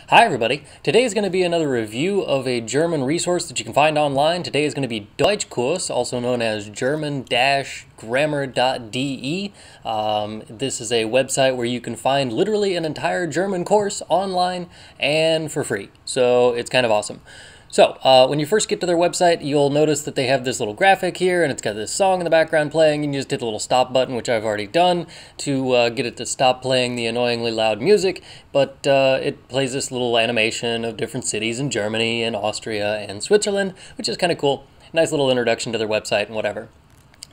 Hi everybody! Today is going to be another review of a German resource that you can find online. Today is going to be Deutschkurs, also known as German-grammar.de. This is a website where you can find literally an entire German course online and for free. So it's kind of awesome. So, when you first get to their website, you'll notice that they have this little graphic here, and it's got this song in the background playing, and you just hit the little stop button, which I've already done, to get it to stop playing the annoyingly loud music, but it plays this little animation of different cities in Germany and Austria and Switzerland, which is kind of cool. Nice little introduction to their website and whatever.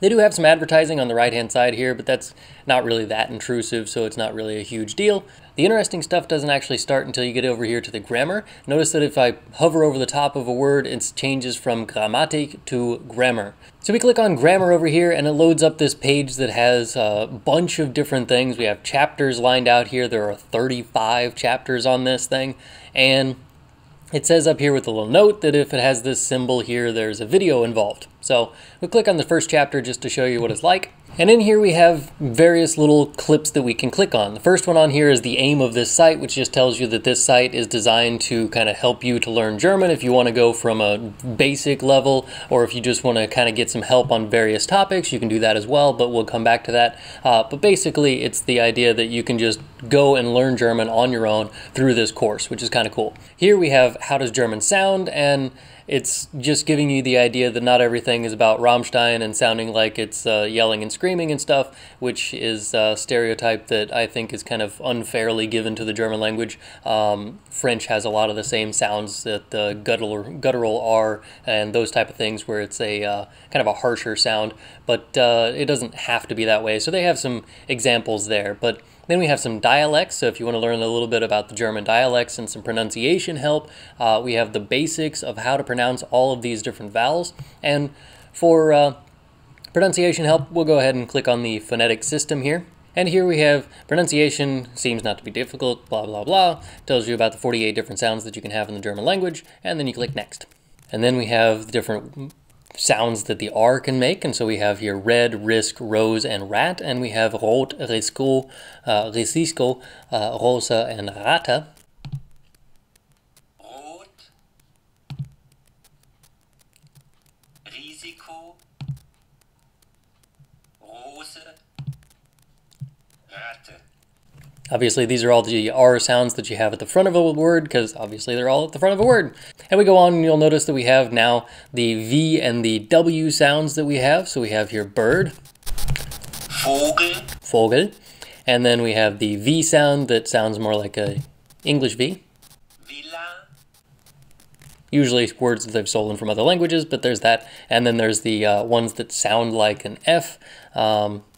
They do have some advertising on the right-hand side here, but that's not really that intrusive, so it's not really a huge deal. The interesting stuff doesn't actually start until you get over here to the grammar. Notice that if I hover over the top of a word, it changes from Grammatik to grammar. So we click on grammar over here, and it loads up this page that has a bunch of different things. We have chapters lined out here. There are 35 chapters on this thing, and it says up here with a little note that if it has this symbol here, there's a video involved. So we'll click on the first chapter just to show you what it's like. And in here we have various little clips that we can click on. The first one on here is the aim of this site, which just tells you that this site is designed to kind of help you to learn German if you want to go from a basic level, or if you just want to kind of get some help on various topics, you can do that as well, but we'll come back to that. But basically it's the idea that you can just go and learn German on your own through this course, which is kind of cool. Here we have how does German sound, and it's just giving you the idea that not everything is about Rammstein and sounding like it's yelling and screaming and stuff, which is a stereotype that I think is kind of unfairly given to the German language. French has a lot of the same sounds that the guttural R and those type of things, where it's a kind of a harsher sound, but it doesn't have to be that way. So they have some examples there, but then we have some dialects, so if you want to learn a little bit about the German dialects and some pronunciation help, we have the basics of how to pronounce all of these different vowels. And for pronunciation help, we'll go ahead and click on the phonetic system here. And here we have pronunciation, seems not to be difficult, blah, blah, blah. Tells you about the 48 different sounds that you can have in the German language, and then you click next. And then we have the different sounds that the R can make, and so we have here red, risk, rose, and rat, and we have rot, risco, risisco, rosa, and rata. Rot, Risiko, Rose, Ratte. Obviously, these are all the R sounds that you have at the front of a word, because obviously they're all at the front of a word. And we go on, and you'll notice that we have now the V and the W sounds that we have. So we have here bird, Vogel, Vogel, and then we have the V sound that sounds more like a English V. Villa, Usually words that they've stolen from other languages, but there's that. And then there's the ones that sound like an F,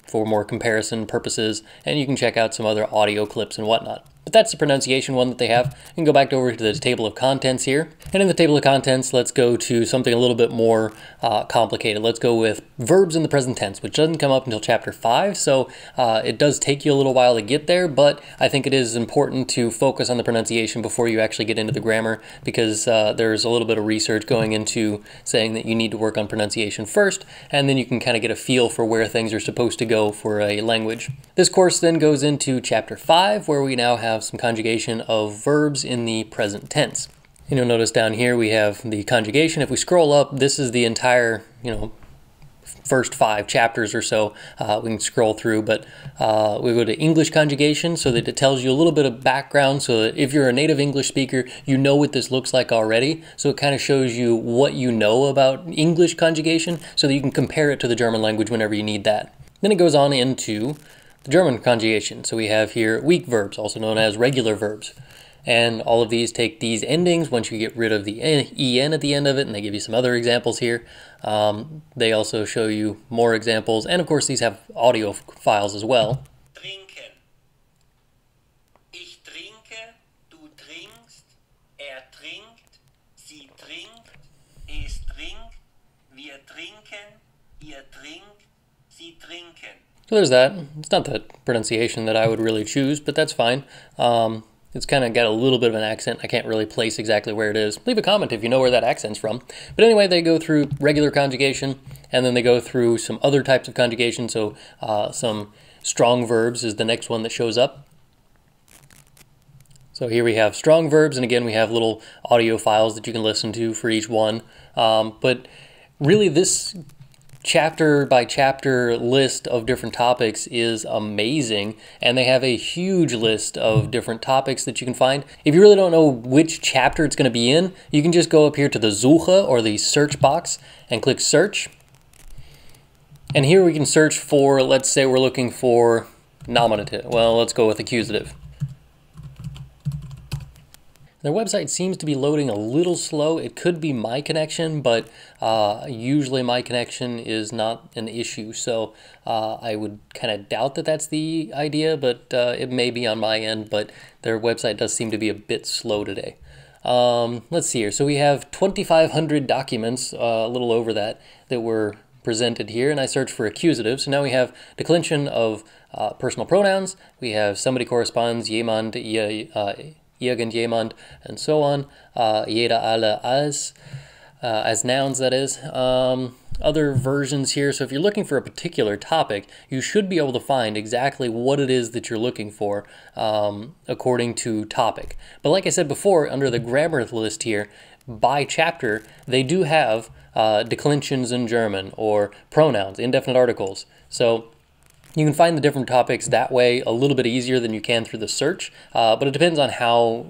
for more comparison purposes, and you can check out some other audio clips and whatnot. But that's the pronunciation one that they have. You can go back over to the table of contents here. And in the table of contents, let's go to something a little bit more complicated. Let's go with verbs in the present tense, which doesn't come up until chapter 5, so it does take you a little while to get there, but I think it is important to focus on the pronunciation before you actually get into the grammar, because there's a little bit of research going into saying that you need to work on pronunciation first, and then you can kind of get a feel for where things are supposed to go for a language. This course then goes into chapter 5, where we now have some conjugation of verbs in the present tense. And you'll notice down here we have the conjugation. If we scroll up, this is the entire, first 5 chapters or so. We can scroll through, but we go to English conjugation, so that it tells you a little bit of background, so that if you're a native English speaker, you know what this looks like already. So it kind of shows you what you know about English conjugation, so that you can compare it to the German language whenever you need that. Then it goes on into the German conjugation. So we have here weak verbs, also known as regular verbs. And all of these take these endings once you get rid of the en at the end of it, and they give you some other examples here. They also show you more examples, and of course these have audio files as well. Trinken. Ich trinke, du trinkst, trinkt, sie trinkt, es trinkt, wir trinken, ihr trinkt, sie trinken. So there's that. It's not the pronunciation that I would really choose, but that's fine. It's kind of got a little bit of an accent. I can't really place exactly where it is. Leave a comment if you know where that accent's from. But anyway, they go through regular conjugation, and then they go through some other types of conjugation. So some strong verbs is the next one that shows up. So here we have strong verbs, and again we have little audio files that you can listen to for each one. But really this chapter by chapter list of different topics is amazing, and they have a huge list of different topics that you can find. If you really don't know which chapter it's going to be in, you can just go up here to the Suche or the search box and click search. And here we can search for, let's say we're looking for nominative. Well, let's go with accusative. Their website seems to be loading a little slow. It could be my connection, but usually my connection is not an issue. So I would kind of doubt that that's the idea, but it may be on my end. But their website does seem to be a bit slow today. Let's see here. So we have 2,500 documents, a little over that were presented here. And I searched for accusative. So now we have declension of personal pronouns. We have somebody corresponds, jemand, irgendjemand, and so on. Jeder, alle, als nouns, that is. Other versions here. So if you're looking for a particular topic, you should be able to find exactly what it is that you're looking for according to topic. But like I said before, under the grammar list here, by chapter, they do have declensions in German or pronouns, indefinite articles. So you can find the different topics that way a little bit easier than you can through the search, but it depends on how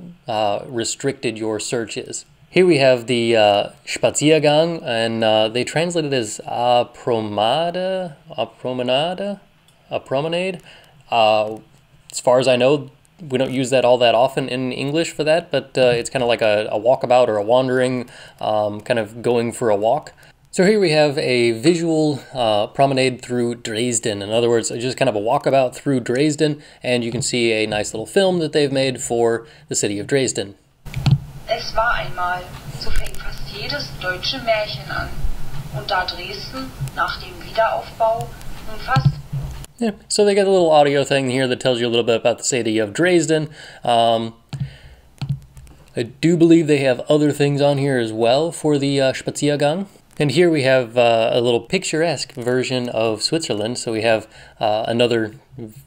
restricted your search is. Here we have the Spaziergang, and they translate it as a promenade. As far as I know, we don't use that all that often in English for that, but it's kind of like a walkabout or a wandering, kind of going for a walk. So here we have a visual promenade through Dresden. In other words, just kind of a walkabout through Dresden, and you can see a nice little film that they've made for the city of Dresden. Es war einmal, so fängt fast jedes deutsche Märchen an. Und da Dresden nach dem Wiederaufbau nun fast... Yeah, so they got a little audio thing here that tells you a little bit about the city of Dresden. I do believe they have other things on here as well for the Spaziergang. And here we have a little picturesque version of Switzerland. So we have another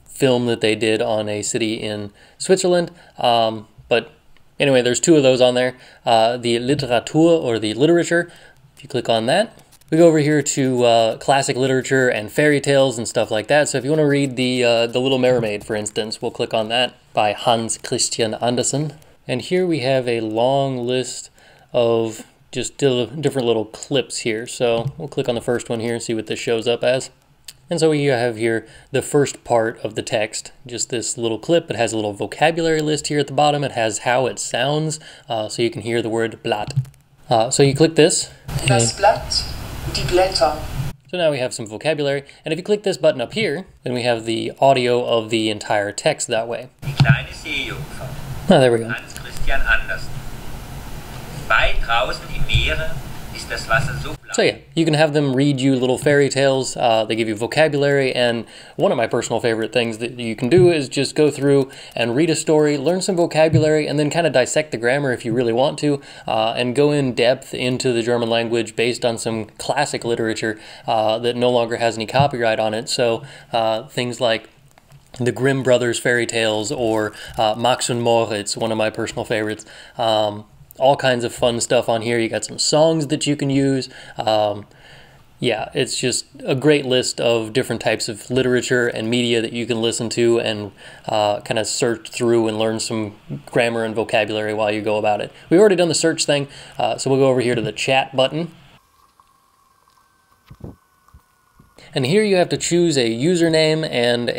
film that they did on a city in Switzerland. But anyway, there's two of those on there. The Literatur, or the literature, if you click on that. We go over here to classic literature and fairy tales and stuff like that. So if you want to read the Little Mermaid, for instance, we'll click on that by Hans Christian Andersen. And here we have a long list of just different little clips here. So we'll click on the first one here and see what this shows up as. And so we have here the first part of the text, just this little clip. It has a little vocabulary list here at the bottom. It has how it sounds, so you can hear the word Blatt. So you click this. Das Blatt, die Blätter. So now we have some vocabulary. And if you click this button up here, then we have the audio of the entire text that way. Die kleine Seejungfer. Oh, there we go. Hans Christian Andersen. Weit draußen im Meere ist das Wasser so blau. So yeah, you can have them read you little fairy tales. They give you vocabulary, and one of my personal favorite things that you can do is just go through and read a story, learn some vocabulary, and then kind of dissect the grammar if you really want to, and go in depth into the German language based on some classic literature that no longer has any copyright on it. So things like the Grimm Brothers fairy tales, or Max und Moritz, one of my personal favorites. All kinds of fun stuff on here. You got some songs that you can use. Yeah, it's just a great list of different types of literature and media that you can listen to and kind of search through and learn some grammar and vocabulary while you go about it. We've already done the search thing, so we'll go over here to the chat button. And here you have to choose a username and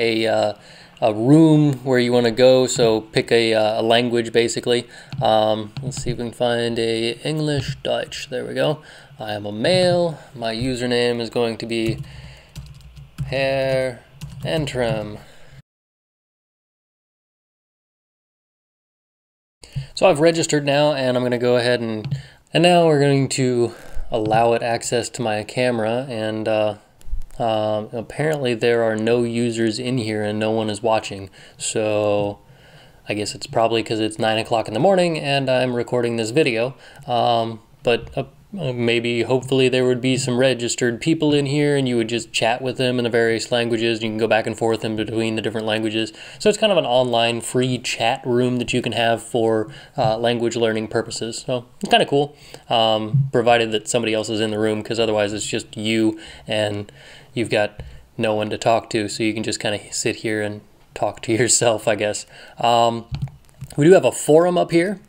a room where you want to go, so pick a language basically. Let's see if we can find a English, Deutsch. There we go. I am a male. My username is going to be Herr Antrim. So I've registered now, and I'm going to go ahead and now we're going to allow it access to my camera, and apparently there are no users in here and no one is watching, so I guess it's probably because it's 9 o'clock in the morning and I'm recording this video, but maybe hopefully there would be some registered people in here and you would just chat with them in the various languages. You can go back and forth in between the different languages. So it's kind of an online free chat room that you can have for language learning purposes. So it's kind of cool, provided that somebody else is in the room, because otherwise it's just you and you've got no one to talk to. So you can just kind of sit here and talk to yourself, I guess. We do have a forum up here.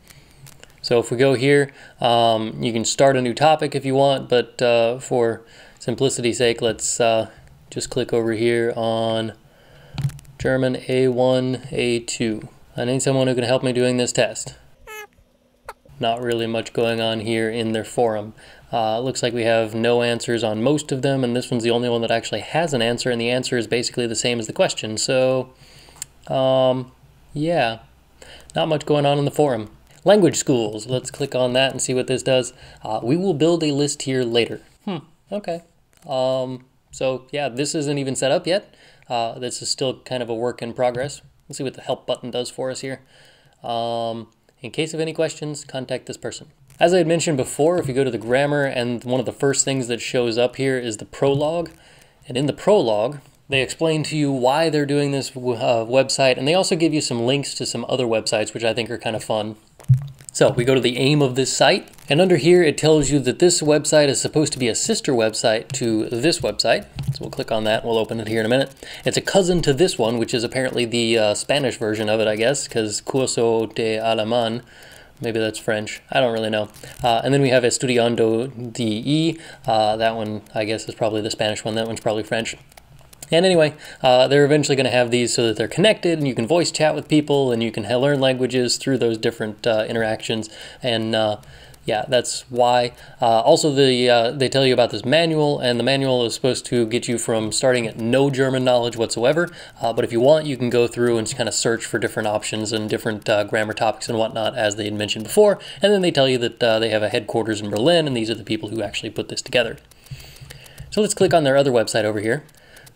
So if we go here, you can start a new topic if you want, but for simplicity's sake, let's just click over here on German A1, A2. I need someone who can help me doing this test. Not really much going on here in their forum. It looks like we have no answers on most of them, and this one's the only one that actually has an answer, and the answer is basically the same as the question. So, yeah, not much going on in the forum. Language schools, let's click on that and see what this does. We will build a list here later. Okay. So yeah, this isn't even set up yet. This is still kind of a work in progress. Let's see what the help button does for us here. In case of any questions, contact this person. As I had mentioned before, if you go to the grammar, and one of the first things that shows up here is the prologue. And in the prologue, they explain to you why they're doing this website, and they also give you some links to some other websites, which I think are kind of fun. So we go to the aim of this site, and under here it tells you that this website is supposed to be a sister website to this website. So we'll click on that, we'll open it here in a minute. It's a cousin to this one, which is apparently the Spanish version of it, I guess, because Curso de Alemán, maybe that's French, I don't really know. And then we have Estudiando de, that one I guess is probably the Spanish one, that one's probably French. And anyway, they're eventually going to have these so that they're connected and you can voice chat with people and you can learn languages through those different interactions. And yeah, that's why. Also, they tell you about this manual, and the manual is supposed to get you from starting at no German knowledge whatsoever. But if you want, you can go through and kind of search for different options and different grammar topics and whatnot, as they had mentioned before. And then they tell you that they have a headquarters in Berlin, and these are the people who actually put this together. So let's click on their other website over here.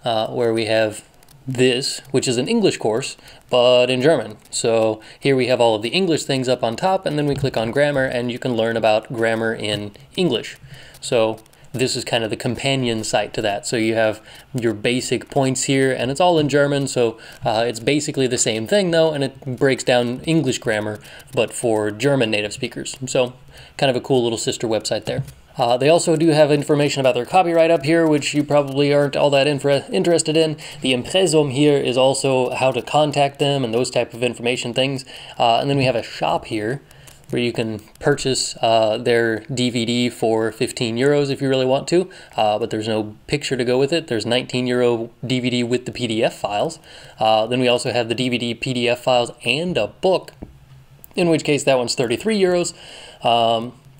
Where we have this, which is an English course, but in German. So here we have all of the English things up on top, and then we click on grammar, and you can learn about grammar in English. So this is kind of the companion site to that. So you have your basic points here, and it's all in German, so it's basically the same thing though, and it breaks down English grammar, but for German native speakers. So kind of a cool little sister website there. They also do have information about their copyright up here, which you probably aren't all that interested in. The Impressum here is also how to contact them and those type of information things. And then we have a shop here where you can purchase their DVD for 15 euros if you really want to, but there's no picture to go with it. There's 19 euro DVD with the PDF files. Then we also have the DVD PDF files and a book, in which case that one's 33 euros.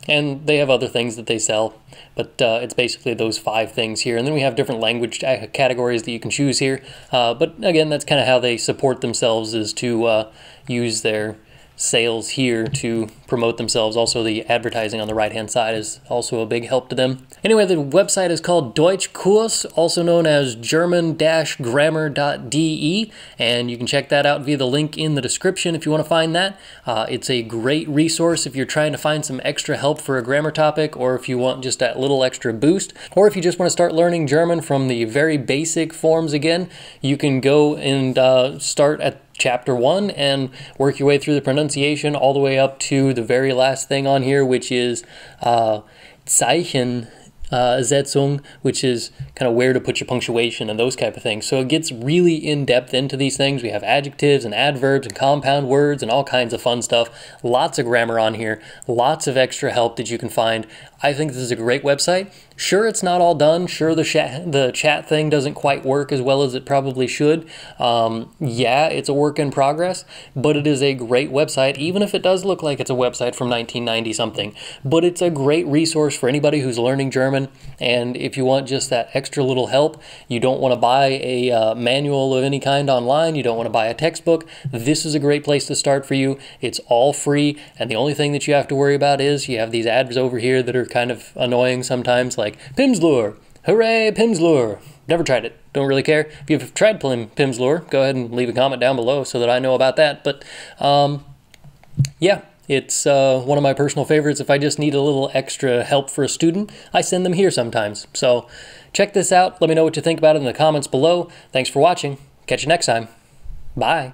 And they have other things that they sell, but it's basically those 5 things here. And then we have different language categories that you can choose here. But again, that's kind of how they support themselves, is to use their sales here to promote themselves. Also, the advertising on the right-hand side is also a big help to them. Anyway, the website is called Deutschkurs, also known as German-grammar.de, and you can check that out via the link in the description if you want to find that. It's a great resource if you're trying to find some extra help for a grammar topic, or if you want just that little extra boost, or if you just want to start learning German from the very basic forms again. You can go and start at Chapter 1 and work your way through the pronunciation all the way up to the very last thing on here, which is Zeichensetzung, which is kind of where to put your punctuation and those type of things. So it gets really in-depth into these things. We have adjectives and adverbs and compound words and all kinds of fun stuff. Lots of grammar on here, lots of extra help that you can find. I think this is a great website. Sure, it's not all done. Sure, the chat thing doesn't quite work as well as it probably should. Yeah, it's a work in progress, but it is a great website, even if it does look like it's a website from 1990 something. But it's a great resource for anybody who's learning German, and if you want just that extra little help, you don't want to buy a manual of any kind online, you don't want to buy a textbook, this is a great place to start for you. It's all free, and the only thing that you have to worry about is you have these ads over here that are kind of annoying sometimes, like Pimsleur, hooray Pimsleur. Never tried it, don't really care. If you've tried Pimsleur, go ahead and leave a comment down below so that I know about that. But yeah, It's one of my personal favorites. If I just need a little extra help for a student, I send them here sometimes. So check this out. Let me know what you think about it in the comments below. Thanks for watching. Catch you next time. Bye.